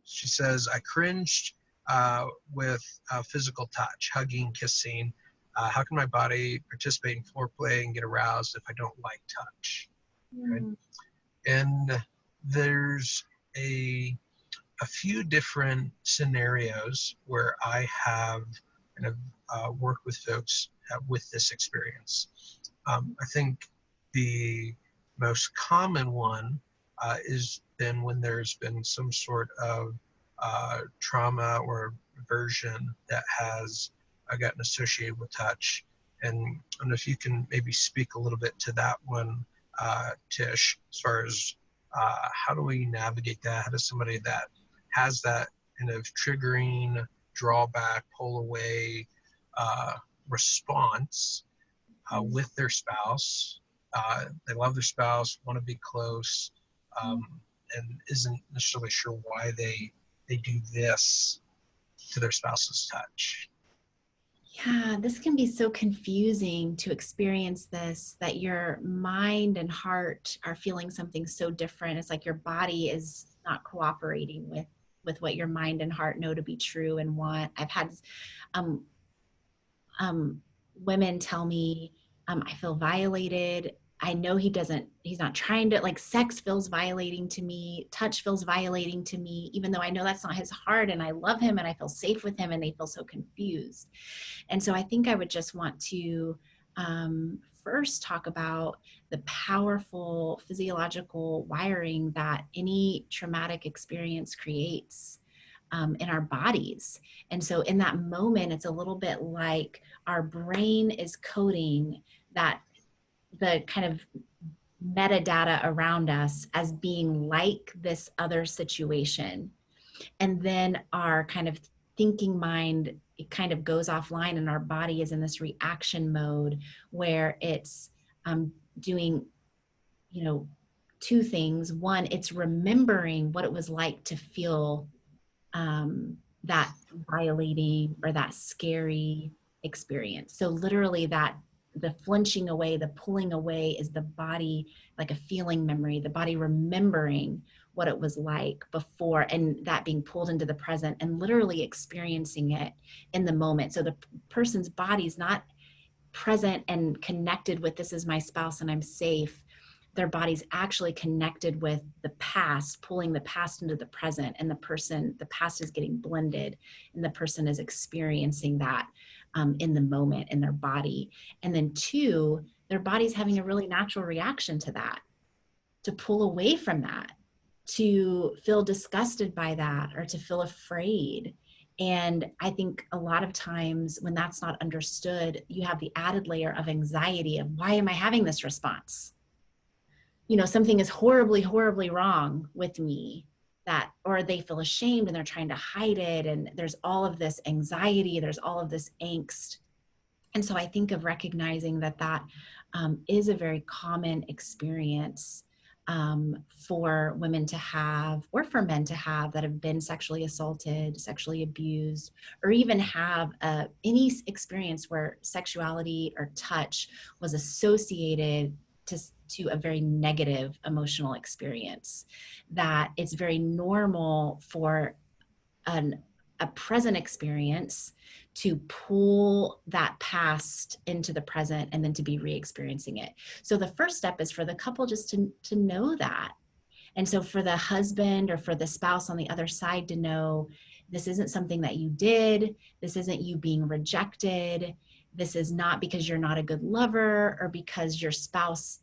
she says, I cringed with physical touch, hugging, kissing. How can my body participate in foreplay and get aroused if I don't like touch? Right? And there's a few different scenarios where I have kind of worked with folks with this experience. I think the most common one is then when there's been some sort of trauma or aversion that has gotten associated with touch. And I don't know if you can maybe speak a little bit to that one, Tish, as far as how do we navigate that? How does somebody that has that kind of triggering drawback, pull away response with their spouse? They love their spouse, want to be close, and isn't necessarily sure why they do this to their spouse's touch. Yeah, this can be so confusing to experience this, that your mind and heart are feeling something so different. It's like your body is not cooperating with what your mind and heart know to be true and want. I've had um, women tell me, I feel violated. I know he's not trying to, like, sex feels violating to me, touch feels violating to me, even though I know that's not his heart and I love him and I feel safe with him, and they feel so confused. And so I think I would just want to first talk about the powerful physiological wiring that any traumatic experience creates in our bodies. And so in that moment, it's a little bit like our brain is coding that the kind of metadata around us as being like this other situation. And then our kind of thinking mind, it kind of goes offline, and our body is in this reaction mode where it's doing, two things. One, it's remembering what it was like to feel that violating or that scary experience. So literally the flinching away, the pulling away is the body, like a feeling memory, the body remembering what it was like before, and that being pulled into the present and literally experiencing it in the moment. So the person's body's not present and connected with, this is my spouse and I'm safe. Their body's actually connected with the past, pulling the past into the present, and the past is getting blended, and the person is experiencing that in the moment in their body. And then two, their body's having a really natural reaction to that, to pull away from that, to feel disgusted by that, or to feel afraid. And I think a lot of times when that's not understood, you have the added layer of anxiety of, why am I having this response? Something is horribly, horribly wrong with me, or they feel ashamed and they're trying to hide it. And there's all of this anxiety, there's all of this angst. And so I think of recognizing that is a very common experience for women to have, or for men to have, that have been sexually assaulted, sexually abused, or even have any experience where sexuality or touch was associated to a very negative emotional experience. That it's very normal for a present experience to pull that past into the present and then to be re-experiencing it. So the first step is for the couple just to know that. And so for the husband or for the spouse on the other side to know, this isn't something that you did, this isn't you being rejected, this is not because you're not a good lover or because your spouse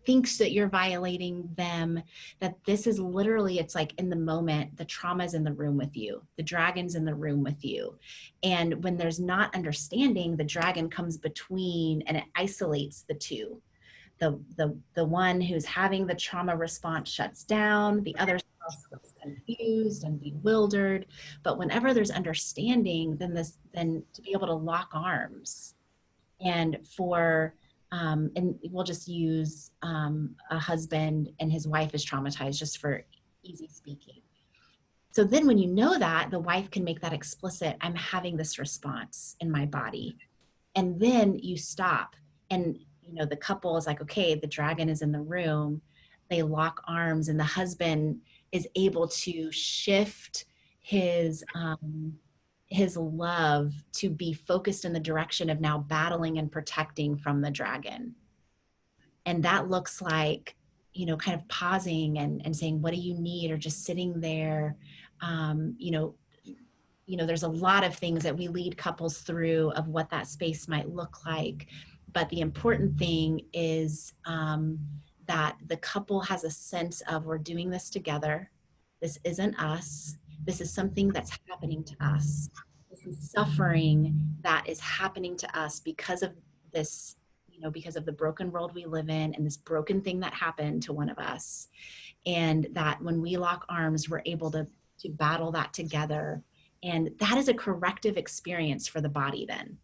thinks that you're violating them, that this is literally, it's like in the moment, the trauma's in the room with you, the dragon's in the room with you. And when there's not understanding, the dragon comes between and it isolates the two. The one who's having the trauma response shuts down, the other spouse feels confused and bewildered. But whenever there's understanding, then to be able to lock arms, and and we'll just use a husband and his wife is traumatized, just for easy speaking. So then when you know that, the wife can make that explicit, I'm having this response in my body. And then you stop, and the couple is like, okay, the dragon is in the room. They lock arms, and the husband is able to shift his love to be focused in the direction of now battling and protecting from the dragon. And that looks like, you know, kind of pausing and saying, what do you need? Or just sitting there. There's a lot of things that we lead couples through of what that space might look like. But the important thing is that the couple has a sense of, we're doing this together. This isn't us. This is something that's happening to us. This is suffering that is happening to us because of this, because of the broken world we live in and this broken thing that happened to one of us. And that when we lock arms, we're able to battle that together. And that is a corrective experience for the body then.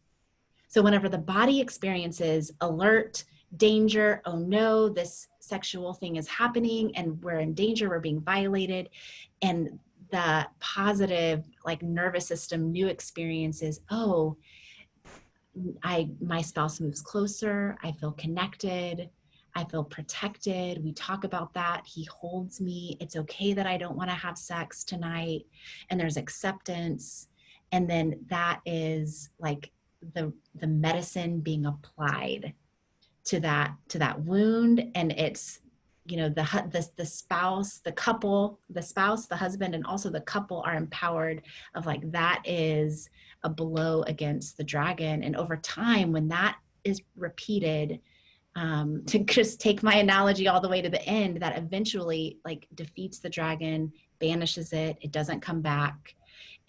So whenever the body experiences alert, danger, oh no, this sexual thing is happening and we're in danger, we're being violated, and the positive, like, nervous system new experiences, oh, my spouse moves closer, I feel connected, I feel protected. We talk about that. He holds me. It's okay that I don't want to have sex tonight. And there's acceptance. And then that is like the medicine being applied to that wound. And it's, the spouse, the couple, the spouse, the husband, and also the couple are empowered of, like, that is a blow against the dragon. And over time, when that is repeated, to just take my analogy all the way to the end, that eventually, like, defeats the dragon, banishes it, it doesn't come back.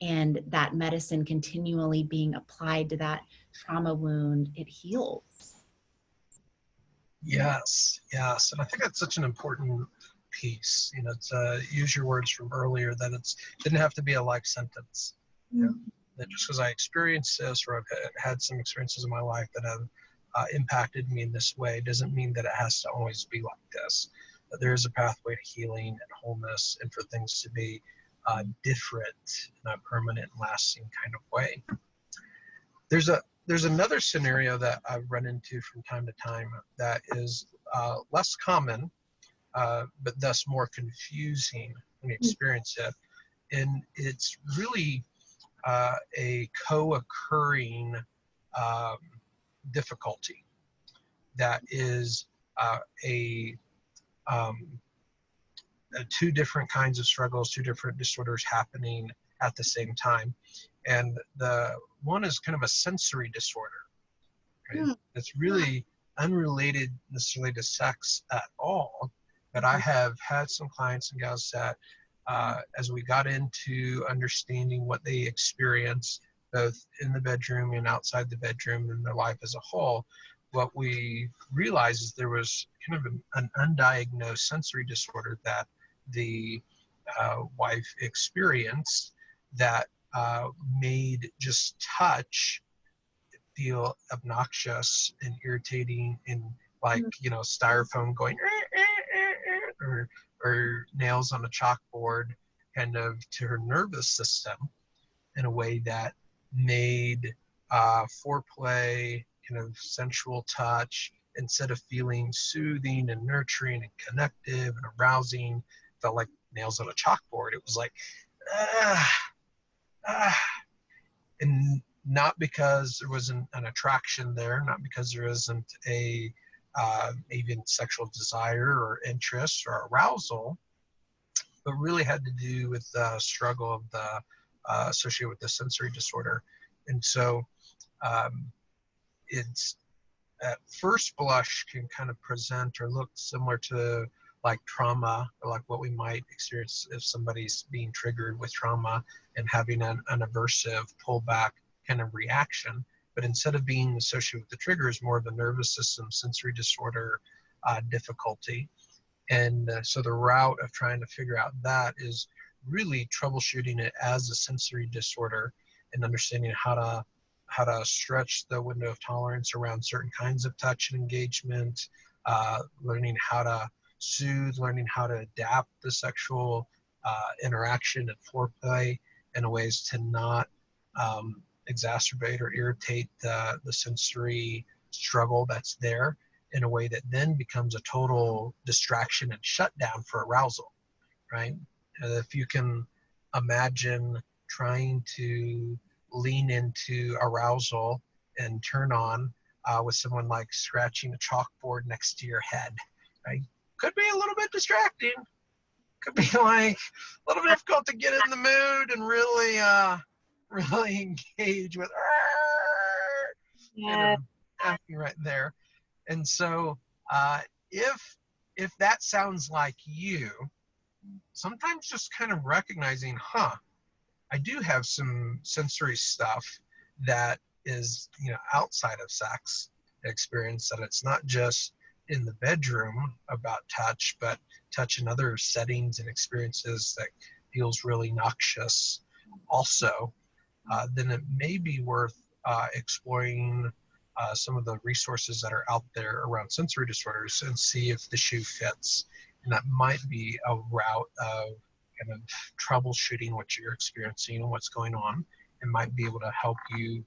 And that medicine continually being applied to that trauma wound, it heals. Yes. And I think that's such an important piece, to use your words from earlier, that it didn't have to be a life sentence. That just because I experienced this, or I've had some experiences in my life that have impacted me in this way, doesn't mean that it has to always be like this. That there is a pathway to healing and wholeness, and for things to be different in a permanent, lasting kind of way. There's another scenario that I've run into from time to time that is less common, but thus more confusing when you experience it. And it's really a co-occurring difficulty that is two different kinds of struggles, two different disorders happening at the same time. And the one is kind of a sensory disorder, right? It's really unrelated necessarily to sex at all. But I have had some clients and gals that as we got into understanding what they experience both in the bedroom and outside the bedroom and their life as a whole, what we realized is there was kind of an undiagnosed sensory disorder that the wife experienced that made just touch feel obnoxious and irritating, and like, styrofoam going or nails on a chalkboard, kind of, to her nervous system in a way that made foreplay, kind of sensual touch, instead of feeling soothing and nurturing and connective and arousing, felt like nails on a chalkboard. It was like, and not because there wasn't an attraction there, not because there isn't a even sexual desire or interest or arousal, but really had to do with the struggle of the associated with the sensory disorder. And so it's, at first blush, can kind of present or look similar to like trauma, or like what we might experience if somebody's being triggered with trauma and having an aversive pullback kind of reaction. But instead of being associated with the trigger, is more of a nervous system sensory disorder difficulty. And so the route of trying to figure out that is really troubleshooting it as a sensory disorder and understanding how to stretch the window of tolerance around certain kinds of touch and engagement, learning how to soothe, learning how to adapt the sexual interaction and foreplay in ways to not exacerbate or irritate the sensory struggle that's there, in a way that then becomes a total distraction and shutdown for arousal, right? If you can imagine trying to lean into arousal and turn on with someone like scratching a chalkboard next to your head, right? Could be a little bit distracting. Could be like a little difficult to get in the mood and really engage with, you Yeah. know, happening right there. And so if that sounds like you, sometimes just kind of recognizing, I do have some sensory stuff that is, outside of sex experience, that it's not just in the bedroom about touch, but touch in other settings and experiences that feels really noxious also, then it may be worth exploring some of the resources that are out there around sensory disorders and see if the shoe fits. And that might be a route of kind of troubleshooting what you're experiencing and what's going on, and might be able to help you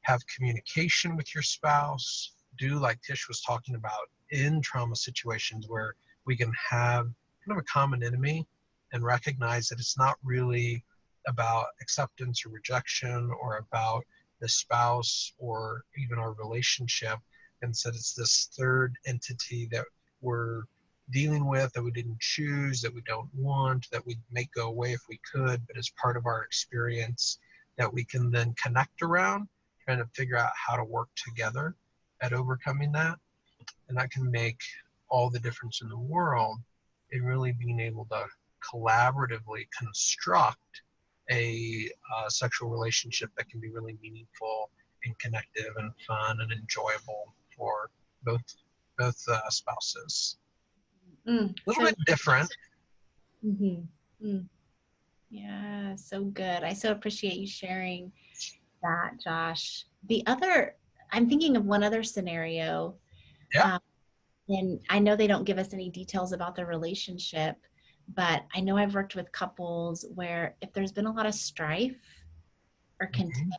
have communication with your spouse, do like Tish was talking about in trauma situations where we can have kind of a common enemy and recognize that it's not really about acceptance or rejection or about the spouse or even our relationship. And so it's this third entity that we're dealing with, that we didn't choose, that we don't want, that we'd make go away if we could, but as part of our experience that we can then connect around, trying to figure out how to work together at overcoming that. And that can make all the difference in the world in really being able to collaboratively construct a sexual relationship that can be really meaningful and connective and fun and enjoyable for both spouses. A little bit different. Yeah, so good. I so appreciate you sharing that, Josh. I'm thinking of one other scenario. Yeah. And I know they don't give us any details about their relationship, but I know I've worked with couples where if there's been a lot of strife or contempt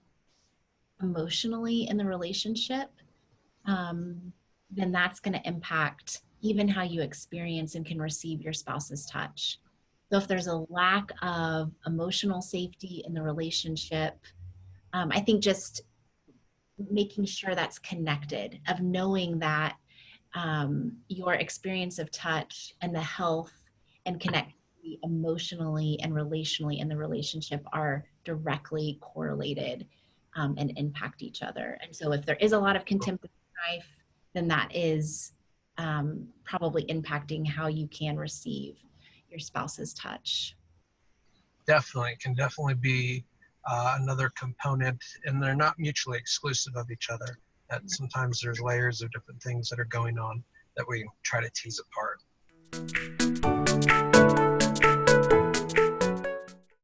emotionally in the relationship, then that's going to impact even how you experience and can receive your spouse's touch. So if there's a lack of emotional safety in the relationship, I think just making sure that's connected, of knowing that your experience of touch and the health and connectivity emotionally and relationally in the relationship are directly correlated and impact each other. And so if there is a lot of contempt and strife, then that is probably impacting how you can receive your spouse's touch. Definitely, can definitely be another component, and they're not mutually exclusive of each other. That sometimes there's layers of different things that are going on that we try to tease apart.